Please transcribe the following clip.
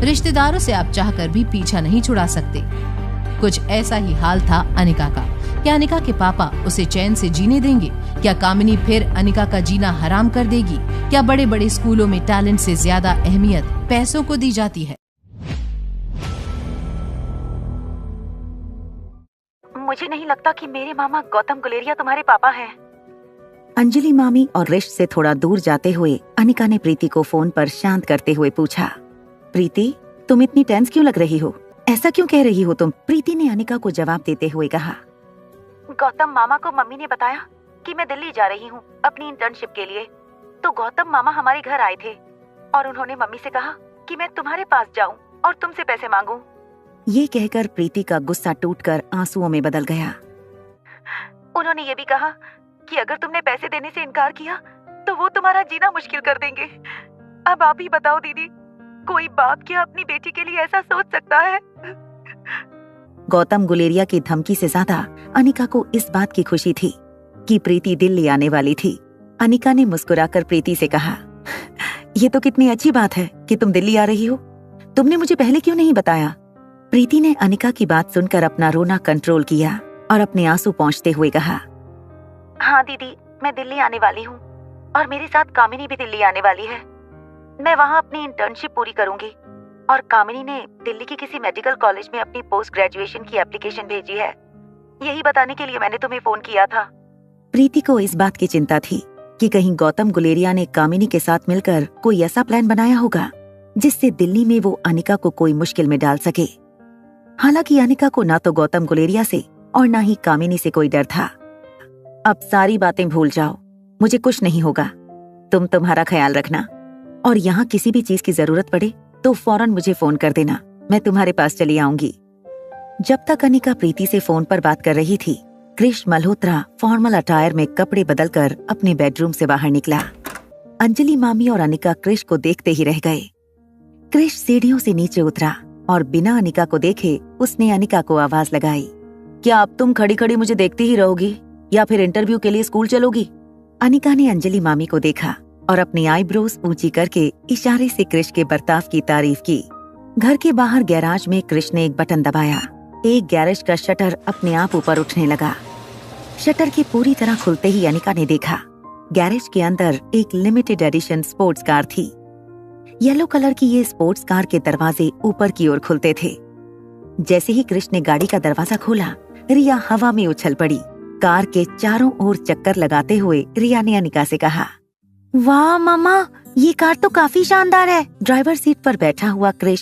रिश्तेदारों से आप चाहकर भी पीछा नहीं छुड़ा सकते। कुछ ऐसा ही हाल था अनिका का। क्या अनिका के पापा उसे चैन से जीने देंगे? क्या कामिनी फिर अनिका का जीना हराम कर देगी? क्या बड़े बड़े स्कूलों में टैलेंट से ज्यादा अहमियत पैसों को दी जाती है? मुझे नहीं लगता कि मेरे मामा गौतम गुलेरिया तुम्हारे पापा हैं। अंजलि मामी और रिश्त से थोड़ा दूर जाते हुए अनिका ने प्रीति को फोन पर शांत करते हुए पूछा, प्रीति, तुम इतनी टेंस क्यों लग रही हो? ऐसा क्यों कह रही हो तुम? प्रीति ने अनिका को जवाब देते हुए कहा, गौतम मामा को मम्मी ने बताया कि मैं दिल्ली जा रही हूँ अपनी इंटर्नशिप के लिए। तो गौतम मामा हमारे घर आए थे और उन्होंने मम्मी से कहा कि मैं तुम्हारे पास जाऊँ और तुमसे पैसे मांगूं। ये कहकर प्रीति का गुस्सा टूटकर आंसुओं में बदल गया। उन्होंने ये भी कहा कि अगर तुमने पैसे देने से इनकार किया तो वो तुम्हारा जीना मुश्किल कर देंगे। अब आप ही बताओ दीदी, कोई बाप क्या अपनी बेटी के लिए ऐसा सोच सकता है? गौतम गुलेरिया की धमकी से ज्यादा अनिका को इस बात की खुशी थी कि प्रीति दिल्ली आने वाली थी। अनिका ने मुस्कुराकर प्रीति से कहा, ये तो कितनी अच्छी बात है कि तुम दिल्ली आ रही हो। तुमने मुझे पहले क्यों नहीं बताया? प्रीति ने अनिका की बात सुनकर अपना रोना कंट्रोल किया और अपने आंसू पोंछते हुए कहा, हाँ दीदी, मैं दिल्ली आने वाली हूँ और मेरे साथ कामिनी भी दिल्ली आने वाली है। मैं वहाँ अपनी इंटर्नशिप पूरी करूंगी और कामिनी ने दिल्ली के किसी मेडिकल कॉलेज में अपनी पोस्ट ग्रेजुएशन की एप्लीकेशन भेजी है। यही बताने के लिए मैंने तुम्हें फोन किया था। प्रीति को इस बात की चिंता थी कि कहीं गौतम गुलेरिया ने कामिनी के साथ मिलकर कोई ऐसा प्लान बनाया होगा जिससे दिल्ली में वो अनिका को कोई मुश्किल में डाल सके। हालांकि अनिका को ना तो गौतम गुलेरिया से और ना ही कामिनी से कोई डर था। अब सारी बातें भूल जाओ, मुझे कुछ नहीं होगा। तुम तुम्हारा ख्याल रखना और यहाँ किसी भी चीज की जरूरत पड़े तो फौरन मुझे फोन कर देना, मैं तुम्हारे पास चली आऊंगी। जब तक अनिका प्रीति से फोन पर बात कर रही थी, कृष मल्होत्रा फॉर्मल अटायर में कपड़े बदलकर अपने बेडरूम से बाहर निकला। अंजलि मामी और अनिका कृष को देखते ही रह गए। कृष सीढ़ियों से नीचे उतरा और बिना अनिका को देखे उसने अनिका को आवाज लगाई, क्या अब तुम खड़ी खड़ी मुझे देखती ही रहोगी या फिर इंटरव्यू के लिए स्कूल चलोगी? अनिका ने अंजलि मामी को देखा और अपनी आईब्रोज ऊंची करके इशारे से कृष के बर्ताव की तारीफ की। घर के बाहर गैराज में कृष ने एक बटन दबाया। एक गैरेज का शटर अपने आप ऊपर उठने लगा। शटर के पूरी तरह खुलते ही अनिका ने देखा गैरेज के अंदर एक लिमिटेड एडिशन स्पोर्ट्स कार थी। येलो कलर की ये स्पोर्ट्स कार के दरवाजे ऊपर की ओर खुलते थे। जैसे ही कृष ने गाड़ी का दरवाजा खोला, रिया हवा में उछल पड़ी। कार के चारों ओर चक्कर लगाते हुए रिया ने अनिका से कहा, वाह मामा, ये कार तो काफी शानदार है। ड्राइवर सीट पर बैठा हुआ कृष